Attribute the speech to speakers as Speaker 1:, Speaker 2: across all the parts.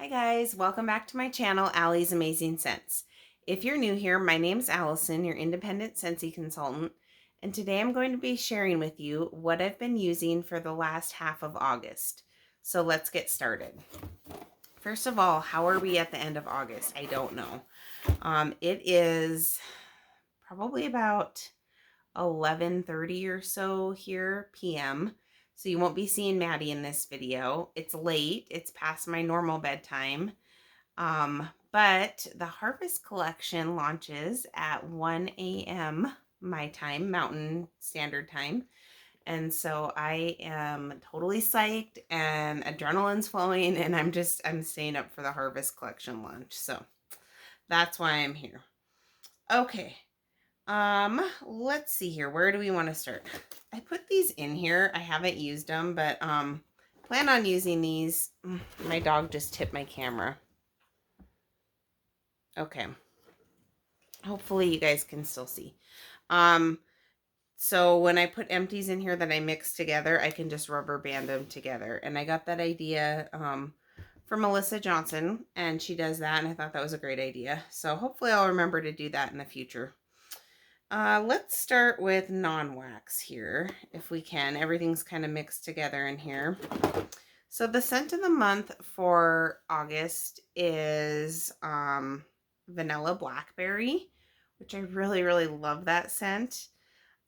Speaker 1: Hi guys, welcome back to my channel, Allie's Amazing Scents. If you're new here, my name's Allison, your independent Scentsy consultant, and today I'm going to be sharing with you what I've been using for the last half of August. So let's get started. First of all, how are we at the end of August? I don't know. It is probably about 11:30 or so here p.m. So you won't be seeing Maddie in this video. It's late. It's past my normal bedtime. But the Harvest Collection launches at 1 a.m. my time, Mountain Standard Time. And so I am totally psyched and adrenaline's flowing and I'm staying up for the Harvest Collection launch. So that's why I'm here. Okay. Let's see here. Where do we want to start? I put these in here. I haven't used them, but plan on using these. My dog just tipped my camera. Okay. Hopefully you guys can still see. So when I put empties in here that I mix together, I can just rubber band them together. And I got that idea from Melissa Johnson, and she does that, and I thought that was a great idea. So hopefully I'll remember to do that in the future. Let's start with non-wax here, if we can. Everything's kind of mixed together in here. So the scent of the month for August is Vanilla Blackberry, which I really, really love that scent.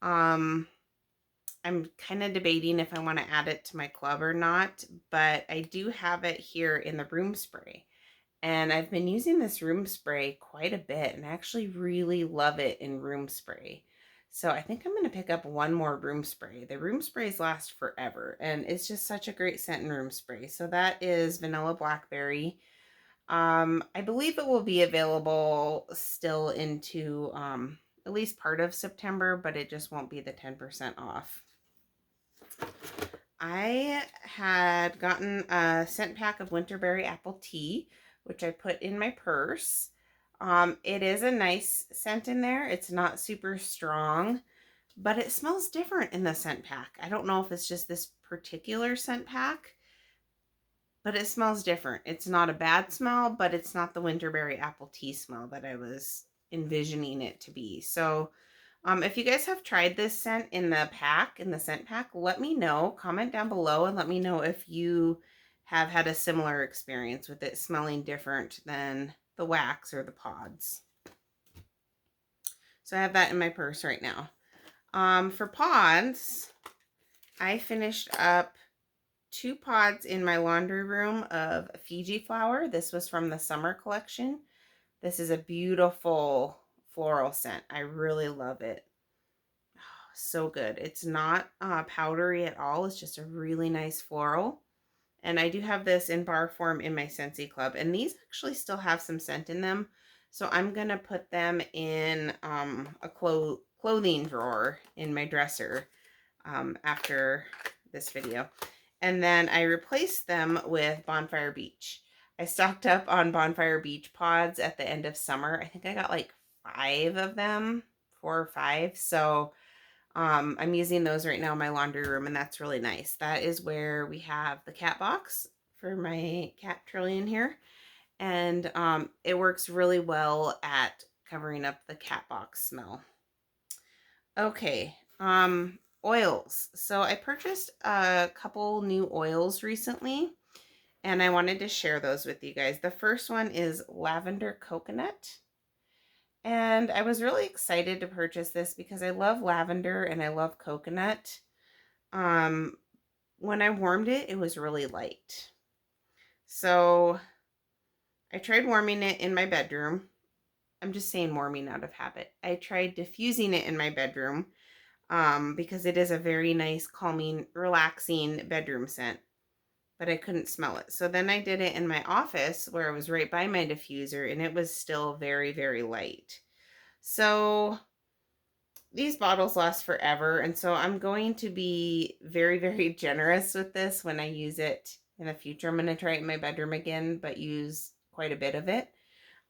Speaker 1: I'm kind of debating if I want to add it to my club or not, but I do have it here in the room spray. And I've been using this room spray quite a bit, and I actually really love it in room spray. So I think I'm going to pick up one more room spray. The room sprays last forever, and it's just such a great scent in room spray. So that is Vanilla Blackberry. I believe it will be available still into at least part of September, but it just won't be the 10% off. I had gotten a scent pack of Winterberry Apple Tea, which I put in my purse. It is a nice scent in there. It's not super strong, but it smells different in the scent pack. I don't know if it's just this particular scent pack, but it smells different. It's not a bad smell, but it's not the Winterberry Apple Tea smell that I was envisioning it to be. So if you guys have tried this scent in the scent pack, let me know. Comment down below and let me know if you have had a similar experience with it smelling different than the wax or the pods. So I have that in my purse right now. For pods, I finished up 2 pods in my laundry room of Fiji flower. This was from the summer collection. This is a beautiful floral scent. I really love it. Oh, so good. It's not powdery at all. It's just a really nice floral. And I do have this in bar form in my Scentsy Club. And these actually still have some scent in them. So I'm going to put them in a clothing drawer in my dresser after this video. And then I replaced them with Bonfire Beach. I stocked up on Bonfire Beach pods at the end of summer. I think I got like 5 of them, 4 or 5. So I'm using those right now in my laundry room, and that's really nice. That is where we have the cat box for my cat Trillian here. And it works really well at covering up the cat box smell. Okay, oils. So I purchased a couple new oils recently, and I wanted to share those with you guys. The first one is lavender coconut. And I was really excited to purchase this because I love lavender and I love coconut. When I warmed it, it was really light. So I tried warming it in my bedroom. I'm just saying warming out of habit. I tried diffusing it in my bedroom because it is a very nice, calming, relaxing bedroom scent. But I couldn't smell it. So then I did it in my office where it was right by my diffuser, and it was still very, very light. So these bottles last forever, and so I'm going to be very, very generous with this when I use it in the future. I'm going to try it in my bedroom again, but use quite a bit of it.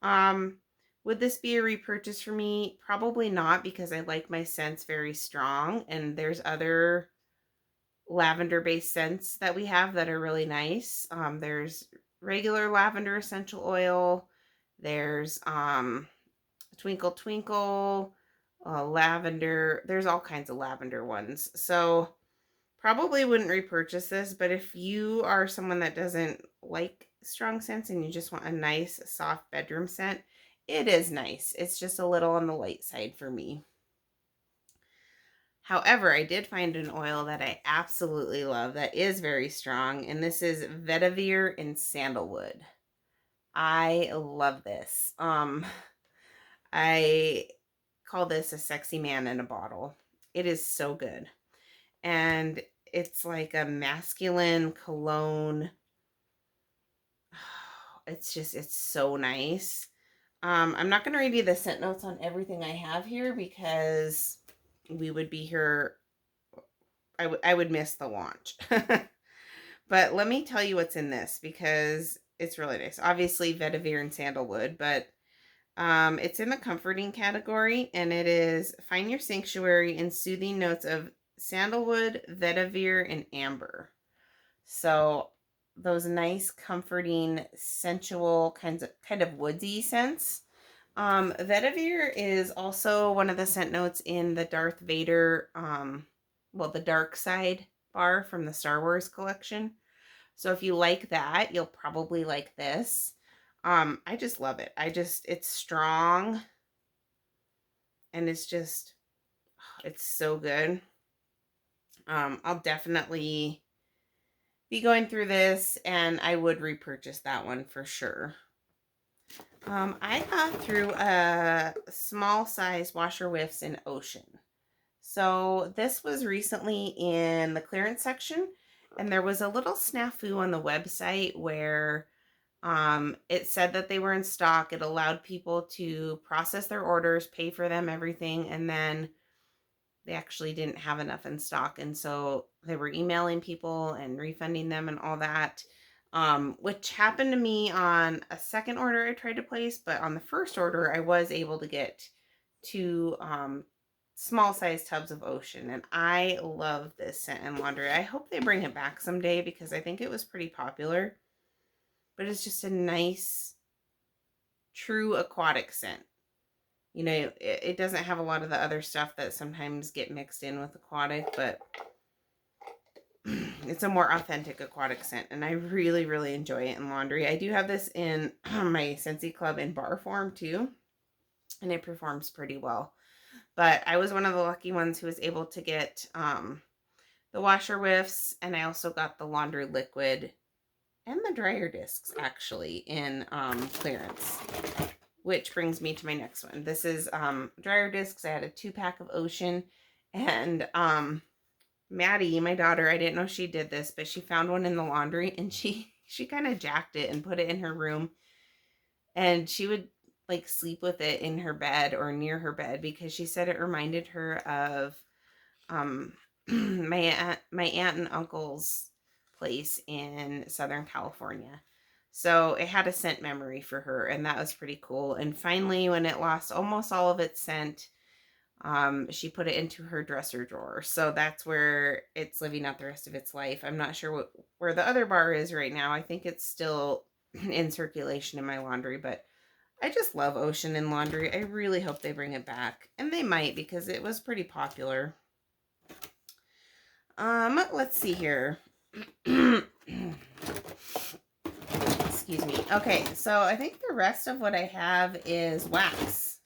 Speaker 1: Would this be a repurchase for me? Probably not, because I like my scents very strong, and there's other lavender based scents that we have that are really nice. There's regular lavender essential oil. There's Twinkle Twinkle, lavender. There's all kinds of lavender ones. So probably wouldn't repurchase this, but if you are someone that doesn't like strong scents and you just want a nice soft bedroom scent, it is nice. It's just a little on the light side for me. However, I did find an oil that I absolutely love that is very strong, and this is vetiver and sandalwood. I love this. I call this a sexy man in a bottle. It is so good. And it's like a masculine cologne. It's so nice. I'm not going to read you the scent notes on everything I have here because we would be here. I would miss the launch. But let me tell you what's in this because it's really nice. Obviously, vetiver and sandalwood, but it's in the comforting category, and it is find your sanctuary in soothing notes of sandalwood, vetiver, and amber. So those nice, comforting, sensual kind of woodsy scents. Vetiver is also one of the scent notes in the Darth Vader, the Dark Side bar from the Star Wars collection. So if you like that, you'll probably like this. I just love it. It's strong, and it's so good. I'll definitely be going through this, and I would repurchase that one for sure. I got through a small size washer whiffs in Ocean. So this was recently in the clearance section, and there was a little snafu on the website where it said that they were in stock. It allowed people to process their orders, pay for them, everything, and then they actually didn't have enough in stock. And so they were emailing people and refunding them and all that, which happened to me on a second order I tried to place. But on the first order, I was able to get 2 small size tubs of Ocean. And I love this scent in laundry. I hope they bring it back someday because I think it was pretty popular. But it's just a nice, true aquatic scent. You know, it doesn't have a lot of the other stuff that sometimes get mixed in with aquatic, but it's a more authentic aquatic scent, and I really, really enjoy it in laundry. I do have this in my Scentsy Club in bar form too, and it performs pretty well. But I was one of the lucky ones who was able to get the washer whiffs, and I also got the laundry liquid and the dryer discs actually in clearance. Which brings me to my next one. This is dryer discs. I had a 2-pack of Ocean, and Maddie, my daughter, I didn't know she did this, but she found one in the laundry, and she kind of jacked it and put it in her room, and she would like sleep with it in her bed or near her bed because she said it reminded her of my aunt and uncle's place in Southern California. So it had a scent memory for her, and that was pretty cool. And finally, when it lost almost all of its scent, she put it into her dresser drawer. So that's where it's living out the rest of its life. I'm not sure where the other bar is right now. I think it's still in circulation in my laundry, but I just love Ocean in laundry. I really hope they bring it back, and they might because it was pretty popular. Let's see here. Excuse me. Okay, so I think the rest of what I have is wax.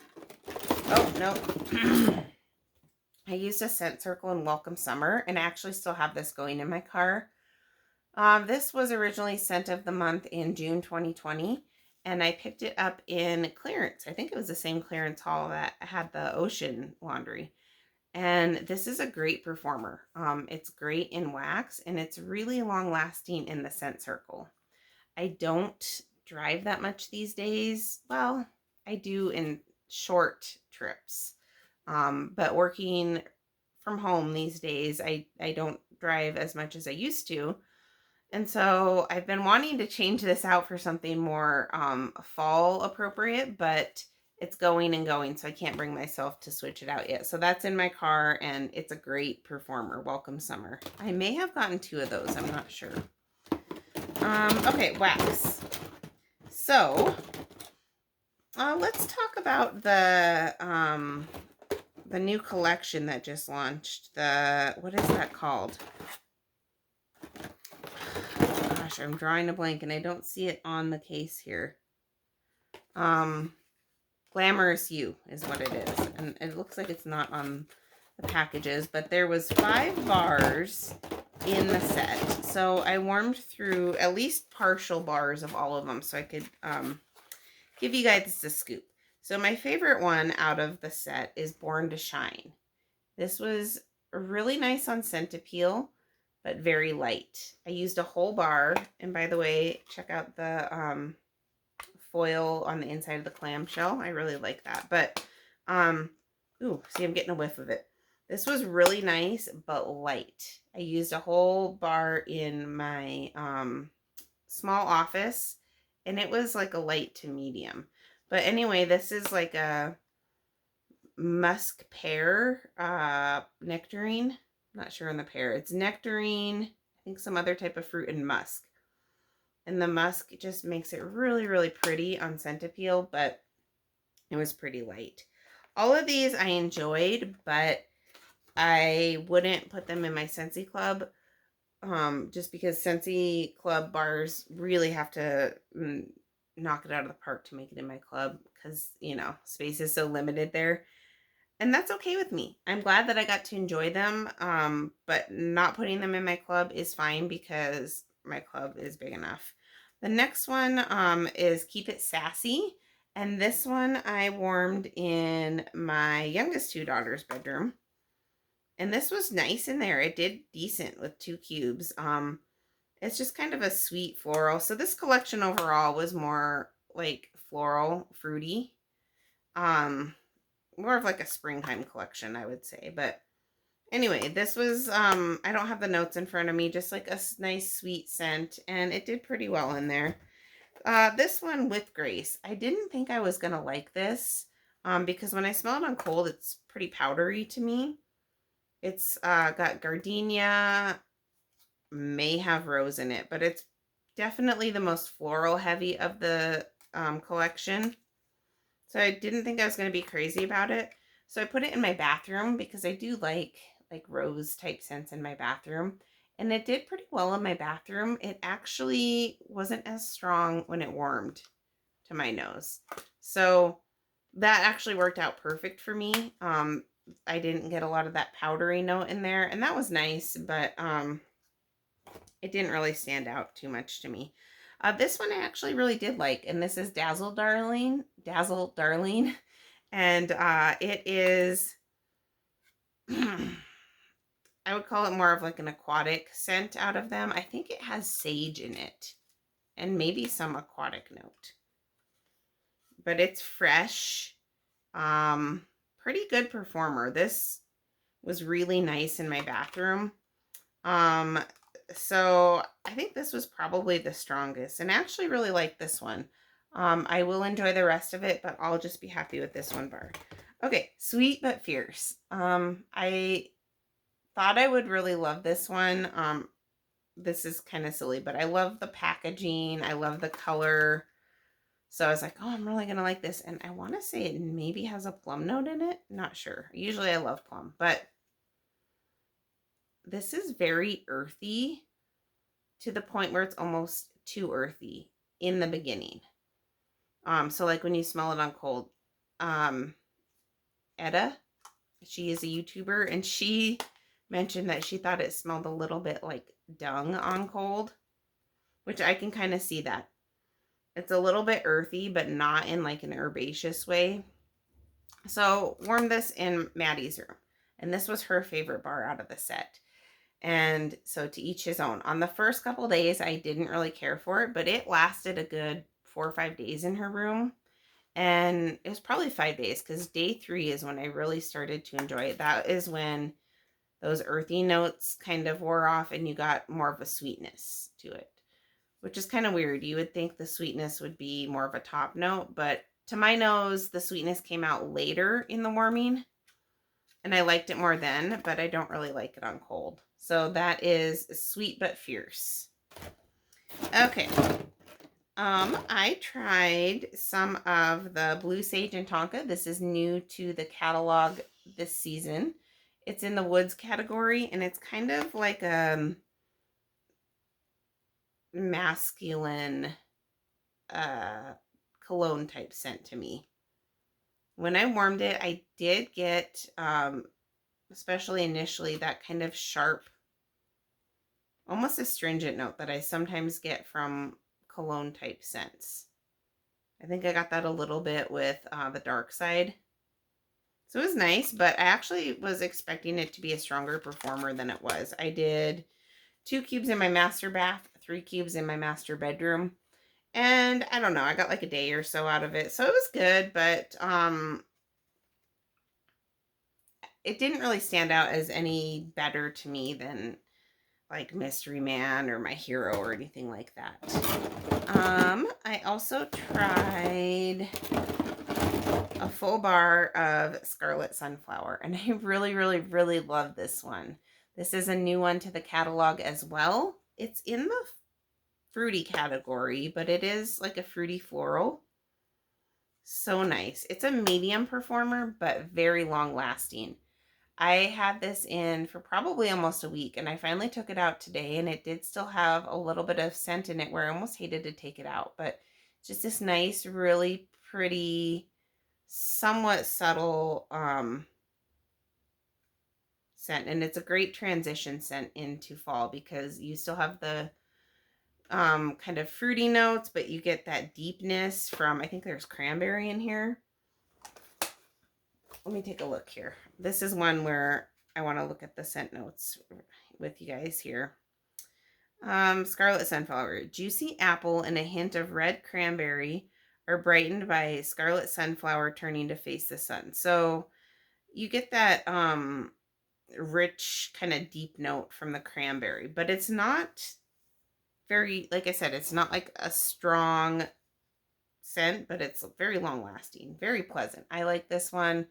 Speaker 1: Oh, no. I used a Scent Circle in Welcome Summer, and I actually still have this going in my car. This was originally Scent of the Month in June 2020, and I picked it up in clearance. I think it was the same clearance haul that had the Ocean laundry. And this is a great performer. It's great in wax, and it's really long lasting in the Scent Circle. I don't drive that much these days. Well, I do in short trips. But working from home these days, I don't drive as much as I used to. And so I've been wanting to change this out for something more fall appropriate, but it's going and going, so I can't bring myself to switch it out yet. So that's in my car, and it's a great performer. Welcome Summer. I may have gotten 2 of those. I'm not sure. Okay, wax. So, let's talk about the new collection that just launched. What is that called? Gosh, I'm drawing a blank and I don't see it on the case here. Glamorous You is what it is. And it looks like it's not on the packages, but there was 5 bars in the set. So I warmed through at least partial bars of all of them so I could give you guys a scoop. So my favorite one out of the set is Born to Shine. This was really nice on scent appeal, but very light. I used a whole bar, and by the way, check out the foil on the inside of the clamshell. I really like that. But ooh, see, I'm getting a whiff of it. This was really nice, but light. I used a whole bar in my small office, and it was like a light to medium. But anyway, this is like a musk pear nectarine. I'm not sure on the pear. It's nectarine, I think some other type of fruit, and musk. And the musk just makes it really, really pretty on scent appeal, but it was pretty light. All of these I enjoyed, but I wouldn't put them in my Scentsy Club, just because Scentsy Club bars really have to knock it out of the park to make it in my club, because, you know, space is so limited there. And that's okay with me. I'm glad that I got to enjoy them, but not putting them in my club is fine because my club is big enough. The next one is Keep It Sassy. And this one I warmed in my youngest 2 daughters' bedroom. And this was nice in there. It did decent with 2 cubes. It's just kind of a sweet floral. So this collection overall was more like floral, fruity. More of like a springtime collection, I would say. But anyway, this was, I don't have the notes in front of me, just like a nice sweet scent, and it did pretty well in there. This one, With Grace. I didn't think I was going to like this, because when I smell it on cold, it's pretty powdery to me. It's got gardenia, may have rose in it, but it's definitely the most floral heavy of the collection. So I didn't think I was going to be crazy about it. So I put it in my bathroom because I do like rose type scents in my bathroom. And it did pretty well in my bathroom. It actually wasn't as strong when it warmed to my nose. So that actually worked out perfect for me. I didn't get a lot of that powdery note in there. And that was nice, but it didn't really stand out too much to me. This one I actually really did like, and this is Dazzle Darling. And it is, I would call it more of like an aquatic scent out of them. I think it has sage in it, and maybe some aquatic note. But it's fresh. Pretty good performer. This was really nice in my bathroom. So I think this was probably the strongest, and I actually really like this one. I will enjoy the rest of it, but I'll just be happy with this one bar. Okay, Sweet But Fierce. I thought I would really love this one. This is kind of silly, but I love the packaging. I love the color. So I was like, oh, I'm really going to like this. And I want to say it maybe has a plum note in it. Not sure. Usually I love plum, but this is very earthy to the point where it's almost too earthy in the beginning. So like when you smell it on cold, Etta, she is a YouTuber, and she mentioned that she thought it smelled a little bit like dung on cold, which I can kind of see that. It's a little bit earthy, but not in like an herbaceous way. So warm this in Maddie's room, and this was her favorite bar out of the set. And so to each his own. On the first couple days, I didn't really care for it, but it lasted a good 4 or 5 days in her room. And it was probably 5 days, because day 3 is when I really started to enjoy it. That is when those earthy notes kind of wore off and you got more of a sweetness to it, which is kind of weird. You would think the sweetness would be more of a top note, but to my nose, the sweetness came out later in the warming, and I liked it more then, but I don't really like it on cold. So that is Sweet But Fierce. Okay. I tried some of the Blue Sage and Tonka. This is new to the catalog this season. It's in the woods category, and it's kind of like a masculine cologne type scent to me. When I warmed it, I did get, especially initially, that kind of sharp, almost astringent note that I sometimes get from cologne type scents. I think I got that a little bit with the Dark Side. So it was nice, but I actually was expecting it to be a stronger performer than it was. I did 2 cubes in my master bath, 3 cubes in my master bedroom. And I don't know, I got like a day or so out of it. So it was good, but it didn't really stand out as any better to me than like Mystery Man or My Hero or anything like that. I also tried a full bar of Scarlet Sunflower, and I really, really, really love this one. This is a new one to the catalog as well. It's in the fruity category, but it is like a fruity floral. So nice. It's a medium performer, but very long lasting. I had this in for probably almost a week, and I finally took it out today, and it did still have a little bit of scent in it where I almost hated to take it out, but just this nice, really pretty, somewhat subtle scent. And it's a great transition scent into fall because you still have the kind of fruity notes, but you get that deepness from, I think there's cranberry in here. Let me take a look here. This is one where I want to look at the scent notes with you guys here. Scarlet Sunflower. Juicy apple and a hint of red cranberry are brightened by scarlet sunflower turning to face the sun. So you get that rich kind of deep note from the cranberry, but it's not very, like I said, it's not like a strong scent, but it's very long lasting, very pleasant. I like this one.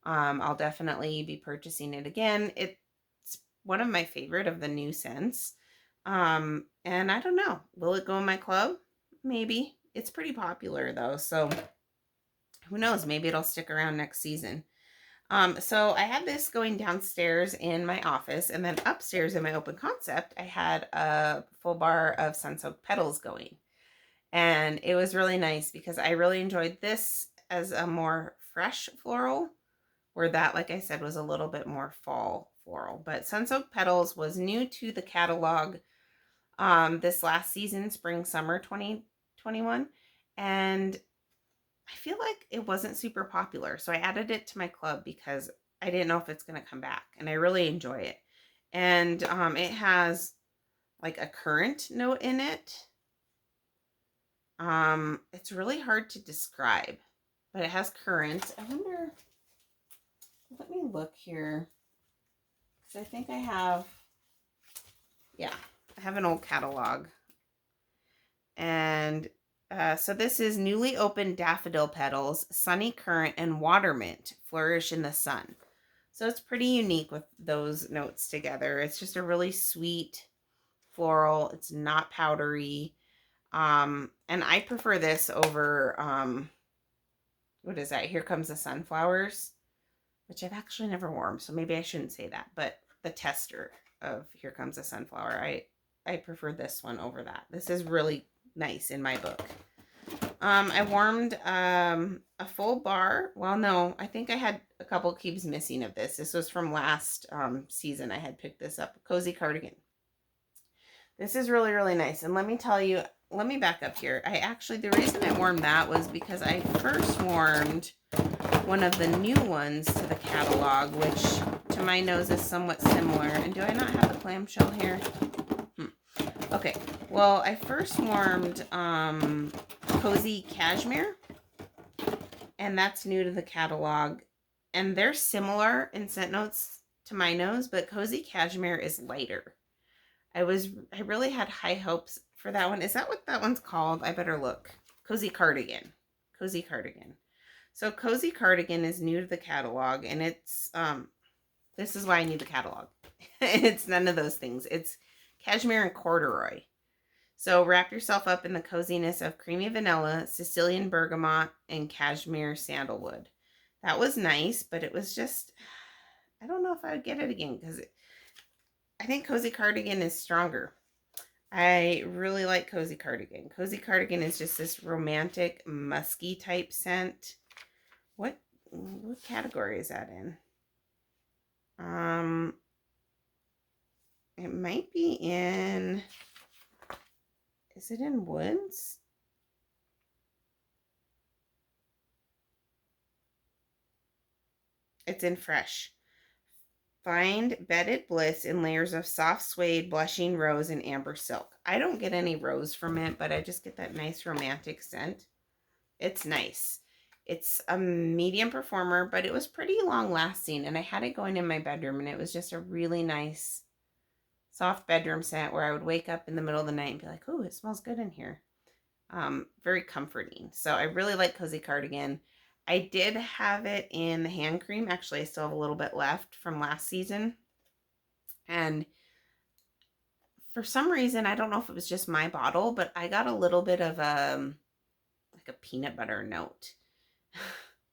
Speaker 1: I'll definitely be purchasing it again. It's one of my favorite of the new scents. And I don't know, will it go in my club? Maybe. It's pretty popular though, so who knows, maybe it'll stick around next season. So I had this going downstairs in my office, and then upstairs in my open concept, I had a full bar of sun-soaked petals going. And it was really nice because I really enjoyed this as a more fresh floral, where that, like I said, was a little bit more fall floral. But sun-soaked petals was new to the catalog this last season, spring, summer 2021. And I feel like it wasn't super popular. So I added it to my club because I didn't know if it's going to come back. And I really enjoy it. And it has like a currant note in it. It's really hard to describe, but it has currant. I wonder, let me look here. Because I think I have, yeah, I have an old catalog. And so this is newly opened daffodil petals, sunny currant, and water mint flourish in the sun. So it's pretty unique with those notes together. It's just a really sweet floral. It's not powdery. And I prefer this over, what is that? Here Comes the Sunflowers, which I've actually never worn, so maybe I shouldn't say that. But the tester of Here Comes the Sunflower, I prefer this one over that. This is really nice in my book. I warmed a full bar. Well, no, I think I had a couple cubes missing of this. This was from last season. I had picked this up. Cozy Cardigan. This is really, really nice. And let me tell you, let me back up here. The reason I warmed that was because I first warmed one of the new ones to the catalog, which to my nose is somewhat similar. And do I not have the clamshell here? Okay, well, I first warmed Cozy Cashmere, and that's new to the catalog. And they're similar in scent notes to my nose, but Cozy Cashmere is lighter. I really had high hopes for that one. Is that what that one's called? I better look. Cozy Cardigan. Cozy Cardigan. So Cozy Cardigan is new to the catalog, and it's, this is why I need the catalog. It's none of those things. It's cashmere and corduroy. So wrap yourself up in the coziness of creamy vanilla, Sicilian bergamot, and cashmere sandalwood. That was nice, but it was just, I don't know if I would get it again because I think Cozy Cardigan is stronger. I really like Cozy Cardigan. Cozy Cardigan is just this romantic, musky type scent. What category is that in? It might be in, is it in woods? It's in fresh. Find bedded bliss in layers of soft suede, blushing rose, and amber silk. I don't get any rose from it, but I just get that nice romantic scent. It's nice. It's a medium performer, but it was pretty long lasting, and I had it going in my bedroom, and it was just a really nice, soft bedroom scent where I would wake up in the middle of the night and be like, oh, it smells good in here. Very comforting. So I really like Cozy Cardigan. I did have it in the hand cream. Actually, I still have a little bit left from last season. And for some reason, I don't know if it was just my bottle, but I got a little bit of like a peanut butter note,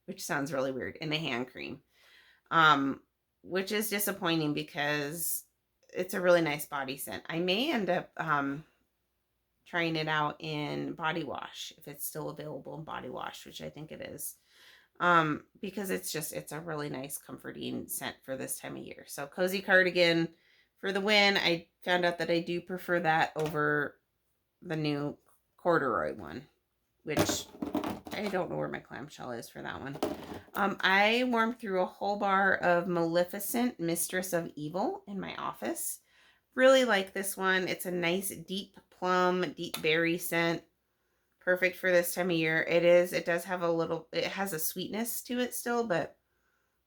Speaker 1: which sounds really weird, in the hand cream. Which is disappointing because it's a really nice body scent. I may end up trying it out in body wash if it's still available in body wash, which I think it is. Because it's a really nice comforting scent for this time of year. So Cozy Cardigan for the win. I found out that I do prefer that over the new corduroy one, which I don't know where my clamshell is for that one. I warmed through a whole bar of Maleficent, Mistress of Evil in my office. Really like this one. It's a nice deep plum, deep berry scent. Perfect for this time of year. It does have it has a sweetness to it still, but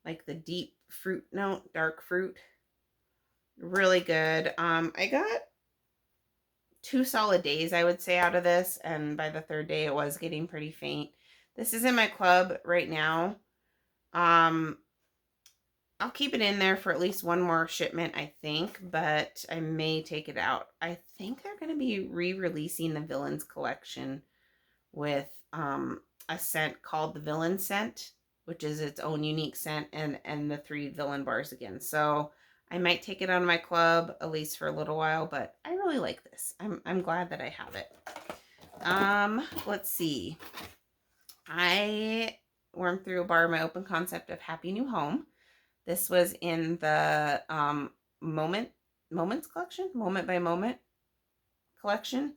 Speaker 1: like the deep fruit note, dark fruit. Really good. I got 2 solid days, I would say, out of this, and by the 3rd day it was getting pretty faint. This is in my club right now. I'll keep it in there for at least one more shipment, I think, but I may take it out. I think they're going to be re-releasing the Villains collection with a scent called the Villain Scent, which is its own unique scent, and the 3 villain bars again. So I might take it out of my club, at least for a little while, but I really like this. I'm glad that I have it. Let's see. I wormed through a bar of my open concept of Happy New Home. This was in the Moments collection, Moment by Moment collection.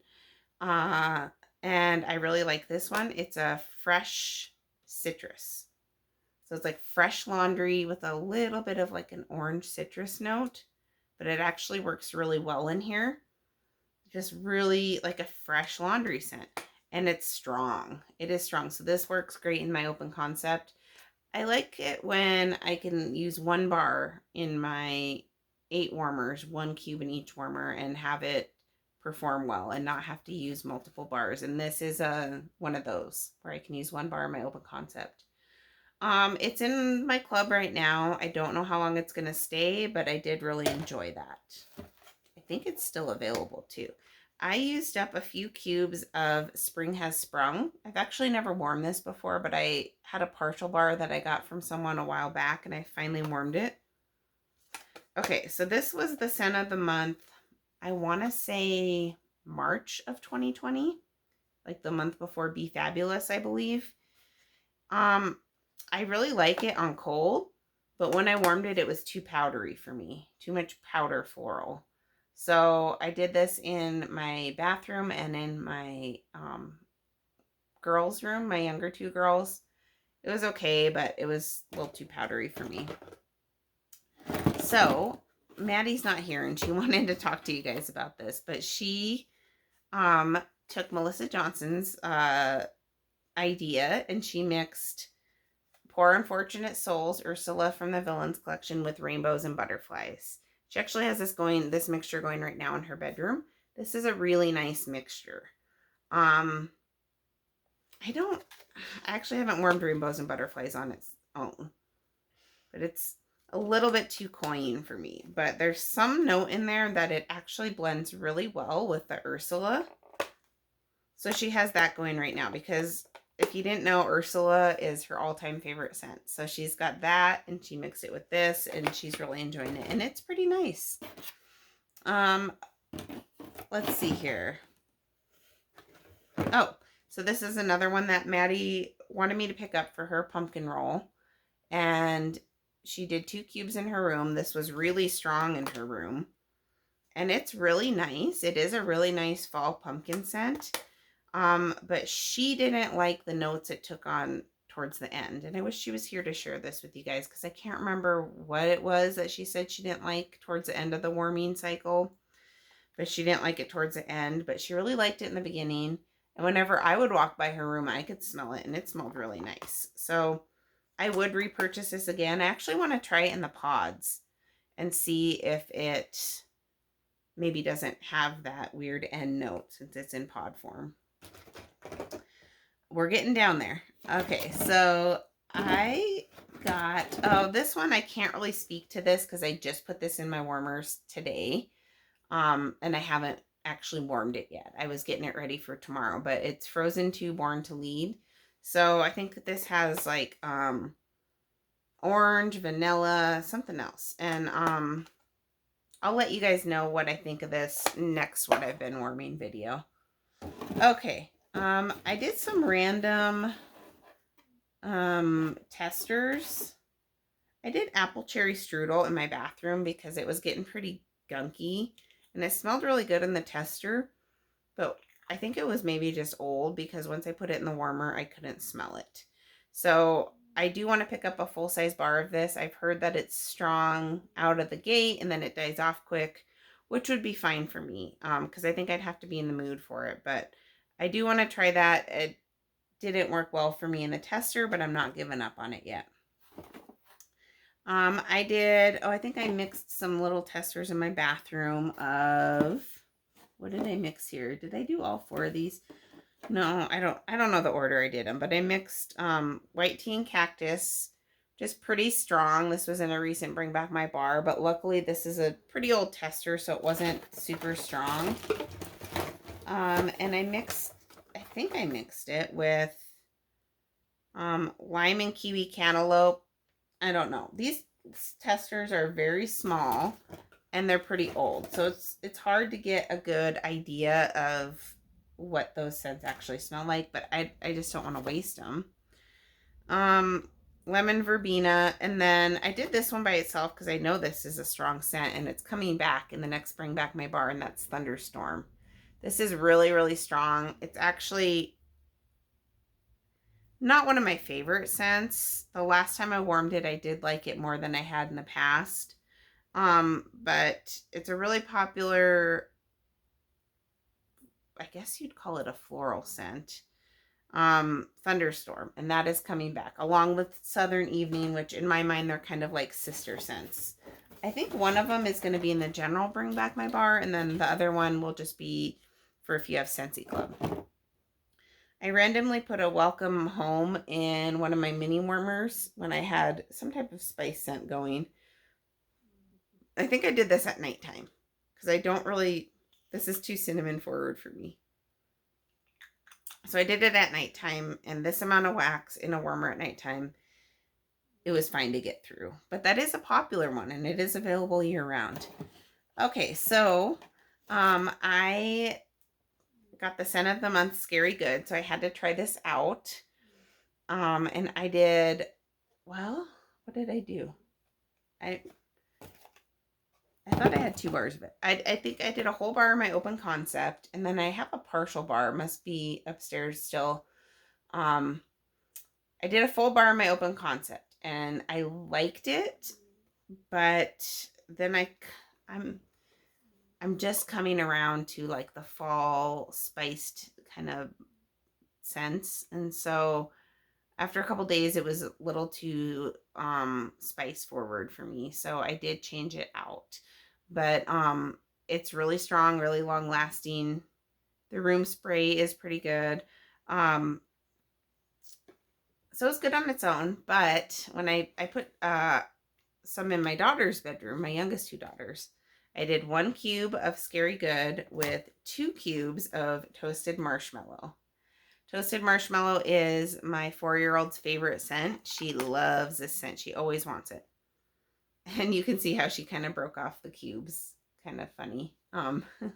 Speaker 1: And I really like this one. It's a fresh citrus. So it's like fresh laundry with a little bit of like an orange citrus note, but it actually works really well in here. Just really like a fresh laundry scent. And it's strong. It is strong. So this works great in my open concept. I like it when I can use 1 bar in my 8 warmers, 1 cube in each warmer, and have it perform well and not have to use multiple bars. And this is one of those where I can use 1 bar in my open concept. It's in my club right now. I don't know how long it's going to stay, but I did really enjoy that. I think it's still available too. I used up a few cubes of Spring Has Sprung. I've actually never warmed this before, but I had a partial bar that I got from someone a while back, and I finally warmed it. Okay, so this was the scent of the month. I want to say March of 2020, like the month before Be Fabulous, I believe. I really like it on cold, but when I warmed it, it was too powdery for me. Too much powder floral. So I did this in my bathroom and in my girls' room, my younger 2 girls. It was okay, but it was a little too powdery for me. So Maddie's not here, and she wanted to talk to you guys about this, but she took Melissa Johnson's idea, and she mixed Poor Unfortunate Souls, Ursula from the Villains collection, with Rainbows and Butterflies. She actually has this mixture going right now in her bedroom. This is a really nice mixture. I actually haven't warmed Rainbows and Butterflies on its own, but it's a little bit too cloying for me. But there's some note in there that it actually blends really well with the Ursula. So she has that going right now because if you didn't know, Ursula is her all-time favorite scent. So she's got that and she mixed it with this and she's really enjoying it. And it's pretty nice. Let's see here. Oh, so this is another one that Maddie wanted me to pick up for her pumpkin roll. And she did 2 cubes in her room. This was really strong in her room. And it's really nice. It is a really nice fall pumpkin scent. But she didn't like the notes it took on towards the end. And I wish she was here to share this with you guys because I can't remember what it was that she said she didn't like towards the end of the warming cycle. But she didn't like it towards the end. But she really liked it in the beginning. And whenever I would walk by her room, I could smell it. And it smelled really nice. So I would repurchase this again. I actually want to try it in the pods and see if it maybe doesn't have that weird end note since it's in pod form. We're getting down there. Okay, so I got, oh, this one I can't really speak to this because I just put this in my warmers today. And I haven't actually warmed it yet. I was getting it ready for tomorrow, but it's Frozen 2 Born to Lead. So I think that this has like orange, vanilla, something else. And I'll let you guys know what I think of this next what I've been warming video. Okay, I did some random testers. I did apple cherry strudel in my bathroom because it was getting pretty gunky and it smelled really good in the tester, but I think it was maybe just old because once I put it in the warmer, I couldn't smell it. So I do want to pick up a full-size bar of this. I've heard that it's strong out of the gate and then it dies off quick, which would be fine for me because I think I'd have to be in the mood for it. But I do want to try that. It didn't work well for me in the tester, but I'm not giving up on it yet. I did, I think I mixed some little testers in my bathroom of, what did I mix here? Did I do all 4 of these? No, I don't know the order I did them, but I mixed white tea and cactus, just pretty strong. This was in a recent Bring Back My Bar, but luckily this is a pretty old tester, so it wasn't super strong. And I think I mixed it with lime and kiwi cantaloupe. I don't know. These testers are very small and they're pretty old, so it's hard to get a good idea of what those scents actually smell like, but I just don't want to waste them. Lemon verbena, and then I did this one by itself because I know this is a strong scent and it's coming back in the next Bring Back My Bar, and that's Thunderstorm. This is really, really strong. It's actually not one of my favorite scents. The last time I warmed it, I did like it more than I had in the past. But it's a really popular, I guess you'd call it a floral scent. Thunderstorm, and that is coming back along with Southern Evening, which in my mind they're kind of like sister scents. I think one of them is going to be in the general Bring Back My Bar, and then the other one will just be for if you have Scentsy Club. I randomly put a Welcome Home in one of my mini warmers when I had some type of spice scent going. I think I did this at nighttime because I don't really, this is too cinnamon forward for me. So I did it at nighttime, and this amount of wax in a warmer at nighttime, it was fine to get through. But that is a popular one, and it is available year-round. Okay, so I got the scent of the month, Scary Good, so I had to try this out. And I did, well, what did I do? I thought I had 2 bars of it. I think I did a whole bar in my open concept, and then I have a partial bar, must be upstairs still. I did a full bar in my open concept, and I liked it, but then I'm just coming around to like the fall spiced kind of scents, and so after a couple days it was a little too spice forward for me, so I did change it out. But it's really strong, really long lasting. The room spray is pretty good. So it's good on its own, but when I put some in my daughter's bedroom, my youngest 2 daughters, I did 1 cube of Scary Good with 2 cubes of toasted marshmallow. Toasted marshmallow is my 4-year-old's favorite scent. She loves this scent. She always wants it. And you can see how she kind of broke off the cubes. Kind of funny.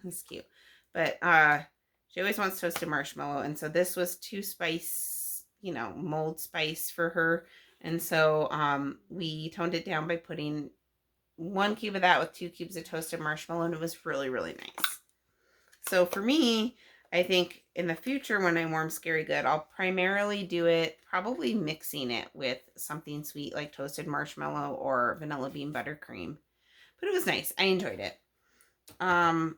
Speaker 1: It's cute. But she always wants toasted marshmallow. And so this was 2 spice, you know, mold spice for her. And so we toned it down by putting 1 cube of that with 2 cubes of toasted marshmallow. And it was really, really nice. So for me, I think in the future when I warm Scary Good, I'll primarily do it probably mixing it with something sweet like toasted marshmallow or vanilla bean buttercream. But it was nice. I enjoyed it. And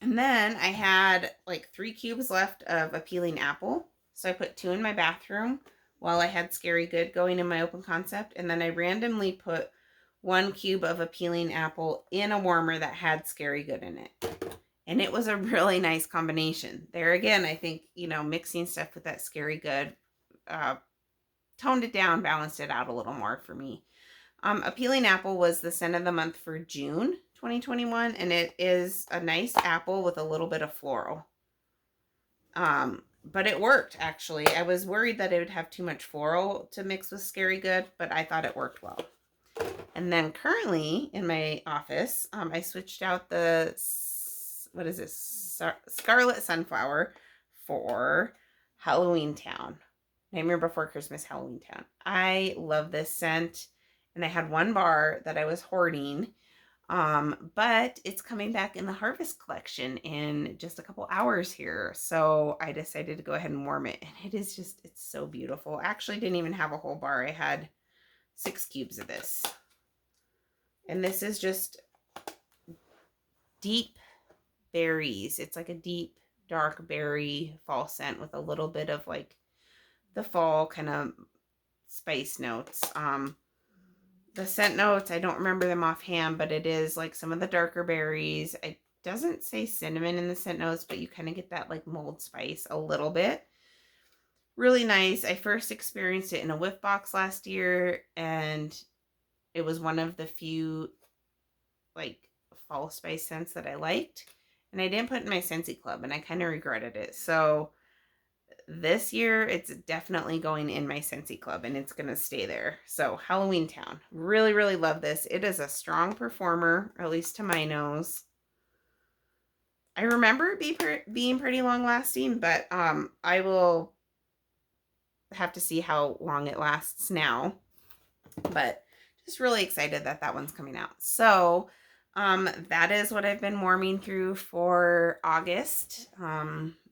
Speaker 1: then I had like 3 cubes left of a peeling apple. So I put 2 in my bathroom while I had Scary Good going in my open concept. And then I randomly put 1 cube of a peeling apple in a warmer that had Scary Good in it. And it was a really nice combination. There again, I think, you know, mixing stuff with that Scary Good toned it down, balanced it out a little more for me. A peeling apple was the scent of the month for June 2021, and it is a nice apple with a little bit of floral. But it worked, actually. I was worried that it would have too much floral to mix with Scary Good, but I thought it worked well. And then currently in my office, I switched out the what is this? Scarlet Sunflower for Halloween Town. Nightmare Before Christmas Halloween Town. I love this scent. And I had 1 bar that I was hoarding. But it's coming back in the Harvest collection in just a couple hours here. So I decided to go ahead and warm it. And it is just, it's so beautiful. I actually didn't even have a whole bar. I had 6 cubes of this. And this is just deep berries. It's like a deep, dark berry fall scent with a little bit of like the fall kind of spice notes. The scent notes, I don't remember them offhand, but it is like some of the darker berries. It doesn't say cinnamon in the scent notes, but you kind of get that like mold spice a little bit. Really nice. I first experienced it in a whiff box last year, and it was one of the few like fall spice scents that I liked. And I didn't put it in my Scentsy Club, and I kind of regretted it. So this year, it's definitely going in my Scentsy Club, and it's going to stay there. So Halloween Town. Really, really love this. It is a strong performer, at least to my nose. I remember it being pretty long lasting, but I will have to see how long it lasts now. But just really excited that that one's coming out. So that is what I've been warming through for August.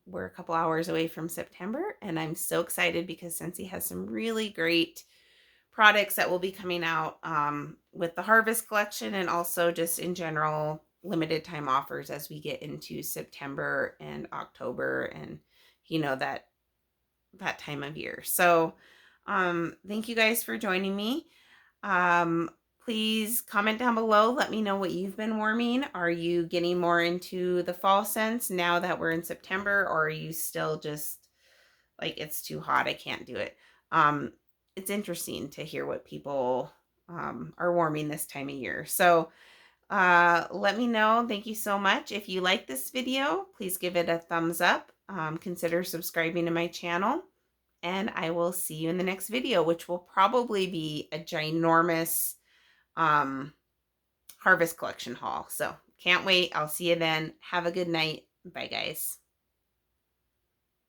Speaker 1: We're a couple hours away from September, and I'm so excited because Scentsy has some really great products that will be coming out with the Harvest collection, and also just in general limited time offers as we get into September and October, and you know, that time of year. So thank you guys for joining me. Please comment down below. Let me know what you've been warming. Are you getting more into the fall scents now that we're in September, or are you still just like, it's too hot, I can't do it? It's interesting to hear what people are warming this time of year. So let me know. Thank you so much. If you like this video, please give it a thumbs up. Consider subscribing to my channel, and I will see you in the next video, which will probably be a ginormous Harvest collection haul. So can't wait. I'll see you then. Have a good night. Bye, guys.